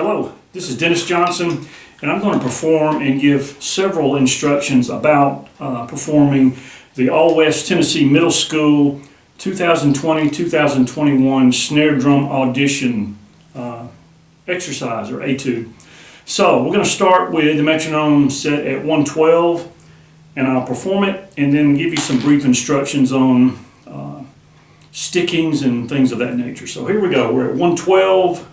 Hello, this is Dennis Johnson, and I'm going to perform and give several instructions about performing the All West Tennessee Middle School 2020-2021 Snare Drum Audition exercise or etude. So we're going to start with the metronome set at 112, and I'll perform it and then give you some brief instructions on stickings and things of that nature. So here we go. We're at 112.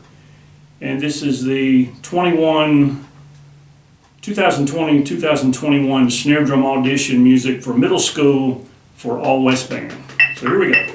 And this is the 2020-2021 Snare Drum Audition music for middle school for All West Band. So here we go.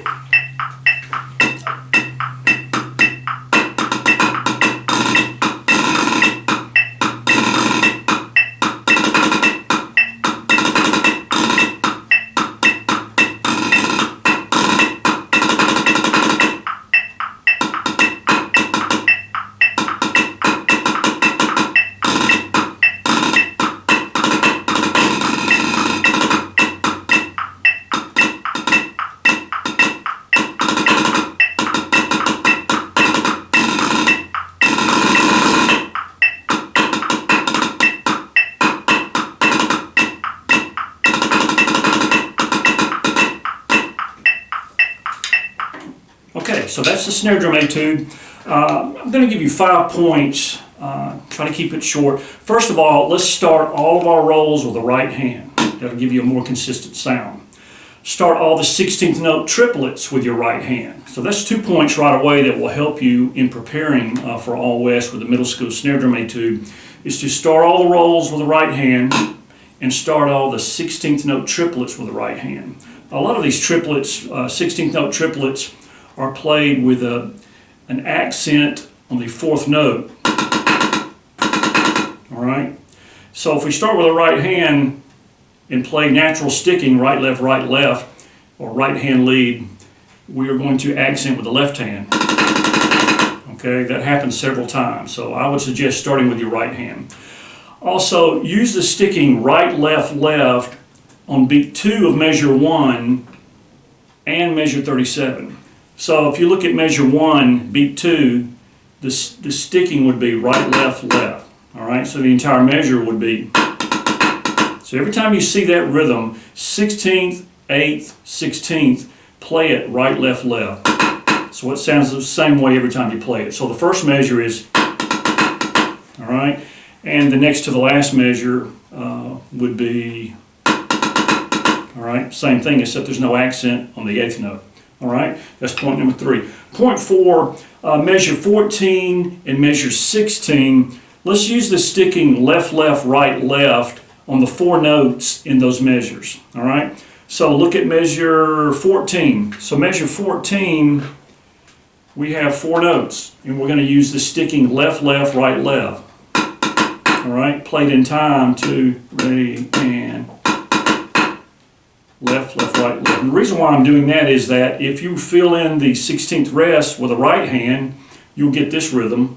Okay, so that's the snare drum etude. I'm going to give you 5 points, try to keep it short. First of all, let's start all of our rolls with the right hand. That'll give you a more consistent sound. Start all the 16th note triplets with your right hand. So that's 2 points right away that will help you in preparing for All West with the middle school snare drum etude, is to start all the rolls with the right hand and start all the 16th note triplets with the right hand. A lot of these triplets, 16th note triplets, are played with an accent on the 4th note. All right. So if we start with the right hand and play natural sticking, right, left, or right hand lead, we are going to accent with the left hand. Okay, that happens several times. So I would suggest starting with your right hand. Also, use the sticking right, left on beat 2 of measure 1 and measure 37. So if you look at measure 1, beat 2, the sticking would be right, left. All right, so the entire measure would be. So every time you see that rhythm, 16th, 8th, 16th, play it right, left. So it sounds the same way every time you play it. So the first measure is, all right, and the next to the last measure would be, all right, same thing except there's no accent on the 8th note. All right, that's point number 3. Point 4, measure 14 and measure 16. Let's use the sticking left, right, on the 4 notes in those measures. All right, so look at measure 14. So measure 14, we have 4 notes, and we're going to use the sticking left, right. All right, played in time, 2, ready, and left, right. And the reason why I'm doing that is that if you fill in the 16th rest with the right hand, you'll get this rhythm.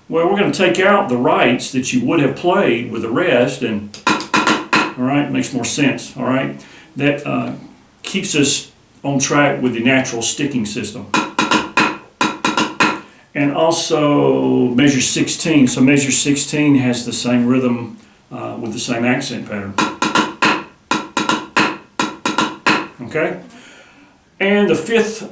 Well, we're going to take out the rights that you would have played with the rest, and all right, makes more sense. All right, that keeps us on track with the natural sticking system. And also measure 16. So measure 16 has the same rhythm with the same accent pattern. Okay, and the fifth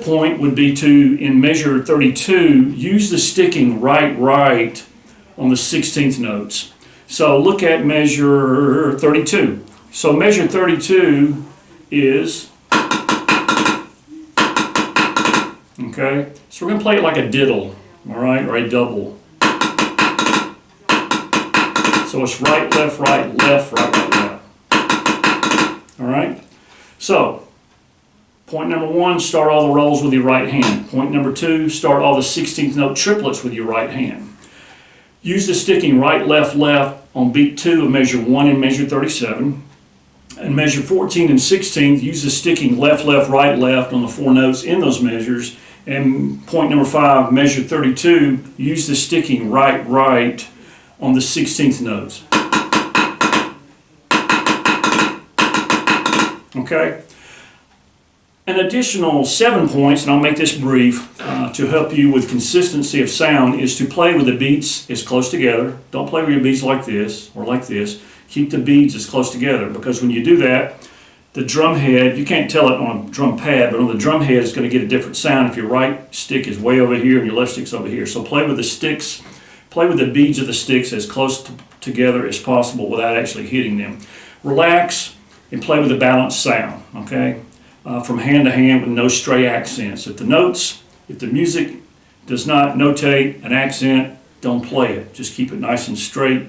point would be to, in measure 32, use the sticking right on the 16th notes. So look at measure 32. So measure 32 is, okay, so we're going to play it like a diddle, all right, or a double. So it's right, left, right. All right, so point number 1, start all the rolls with your right hand. Point number 2, start all the 16th note triplets with your right hand. Use the sticking right, left on beat 2 of measure 1 and measure 37. And measure 14 and 16th, use the sticking left, right on the 4 notes in those measures. And point number 5, measure 32, use the sticking right on the 16th notes. Okay, An additional 7 points, and I'll make this brief, to help you with consistency of sound is to play with the beats as close together. Don't play with your beats like this or like this. Keep the beats as close together, because when you do that, the drum head, you can't tell it on a drum pad, but on the drum head it's going to get a different sound if your right stick is way over here and your left stick's over here. So play with the sticks, play with the beads of the sticks as close together as possible without actually hitting them. Relax and play with a balanced sound, okay? From hand to hand with no stray accents. If the music does not notate an accent, don't play it. Just keep it nice and straight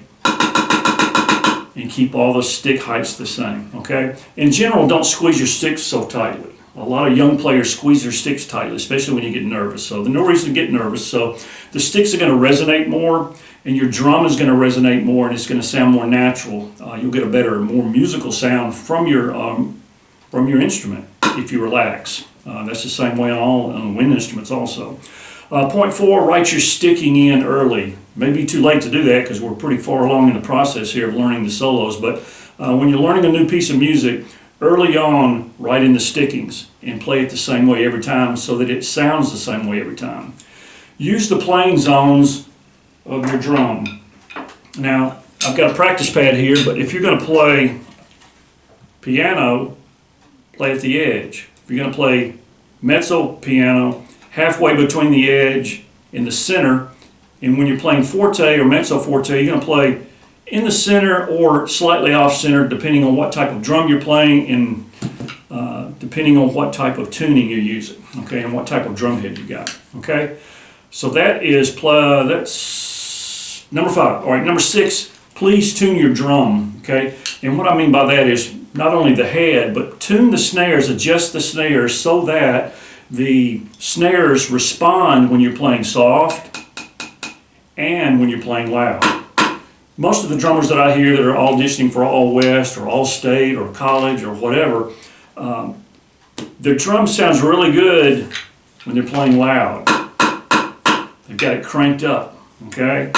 and keep all the stick heights the same, okay? In general, don't squeeze your sticks so tightly. A lot of young players squeeze their sticks tightly, especially when you get nervous. So there's no reason to get nervous. So the sticks are going to resonate more, and your drum is going to resonate more, and it's going to sound more natural. You'll get a better, more musical sound from your instrument if you relax. That's the same way on wind instruments also. Point 4, write your sticking in early. Maybe too late to do that because we're pretty far along in the process here of learning the solos, but when you're learning a new piece of music, early on, write in the stickings and play it the same way every time so that it sounds the same way every time. Use the playing zones of your drum. Now, I've got a practice pad here, but if you're going to play piano, play at the edge. If you're going to play mezzo piano, halfway between the edge and the center, and when you're playing forte or mezzo forte, you're going to play in the center or slightly off center, depending on what type of drum you're playing and depending on what type of tuning you're using, okay, and what type of drum head you got, okay. So that is that's number 5. All right, number 6. Please tune your drum, okay. And what I mean by that is not only the head, but tune the snares, adjust the snares so that the snares respond when you're playing soft and when you're playing loud. Most of the drummers that I hear that are auditioning for All West or All State or college or whatever, their drum sounds really good when they're playing loud. They've got it cranked up, okay?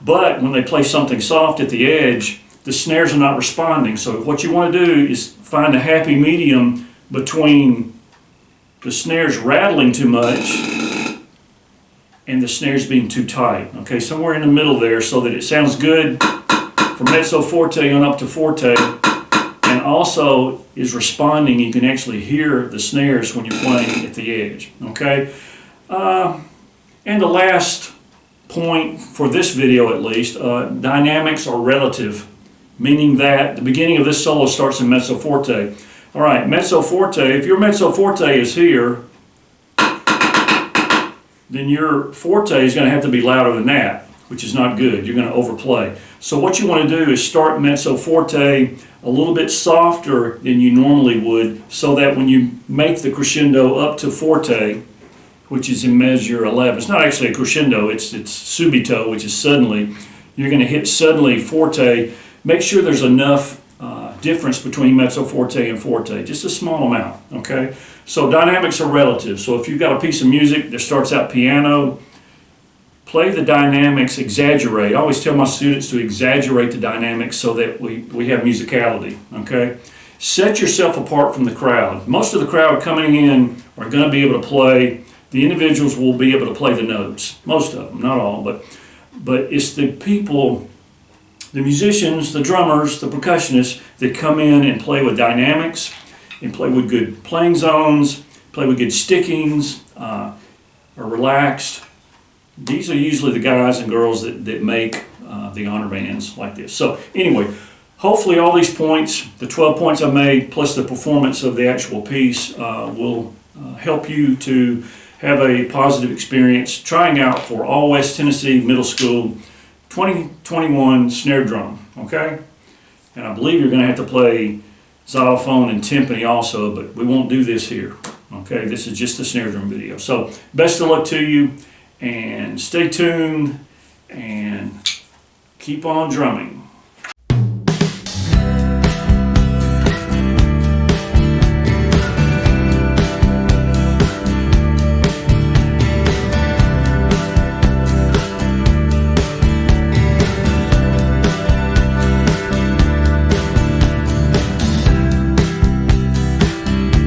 But when they play something soft at the edge, the snares are not responding. So what you want to do is find a happy medium between the snares rattling too much and the snares being too tight. Okay, somewhere in the middle there so that it sounds good from mezzo forte on up to forte and also is responding. You can actually hear the snares when you're playing at the edge. Okay, and the last point for this video at least, dynamics are relative, meaning that the beginning of this solo starts in mezzo forte. All right, mezzo forte, if your mezzo forte is here, then your forte is going to have to be louder than that, which is not good. You're going to overplay. So what you want to do is start mezzo forte a little bit softer than you normally would so that when you make the crescendo up to forte, which is in measure 11, it's not actually a crescendo, it's subito, which is suddenly. You're going to hit suddenly forte. Make sure there's enough difference between mezzo forte and forte, just a small amount, okay? So dynamics are relative. So if you've got a piece of music that starts out piano, play the dynamics, exaggerate. I always tell my students to exaggerate the dynamics so that we have musicality, okay? Set yourself apart from the crowd. Most of the crowd coming in are going to be able to play. The individuals will be able to play the notes. Most of them, not all, but it's the people, the musicians, the drummers, the percussionists that come in and play with dynamics and play with good playing zones, play with good stickings, are relaxed. These are usually the guys and girls that make the honor bands like this. So anyway, hopefully all these points, the 12 points I made, plus the performance of the actual piece will help you to have a positive experience trying out for All West Tennessee Middle School 2021 snare drum, okay? And I believe you're going to have to play xylophone and timpani also, but we won't do this here, okay? This is just a snare drum video. So best of luck to you, and stay tuned and keep on drumming.